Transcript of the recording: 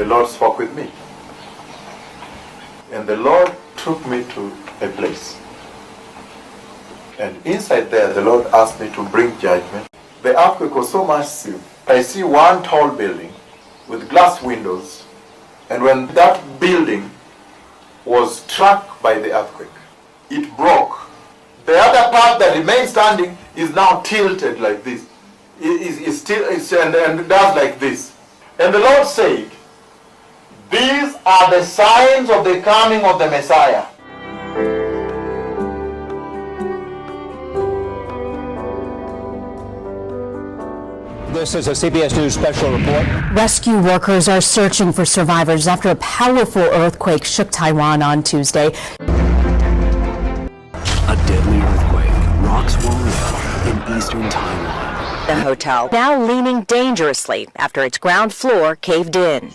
the Lord spoke with me. And the Lord took me to a place. And inside there, the Lord asked me to bring judgment. The earthquake was so massive. I see one tall building with glass windows. And when that building was struck by the earthquake, it broke. The other part that remains standing is now tilted like this. And does like this. And the Lord said, these are the signs of the coming of the Messiah. This is a CBS News special report. Rescue workers are searching for survivors after a powerful earthquake shook Taiwan on Tuesday. A deadly earthquake rocks Owuor in eastern Taiwan. The hotel now leaning dangerously after its ground floor caved in.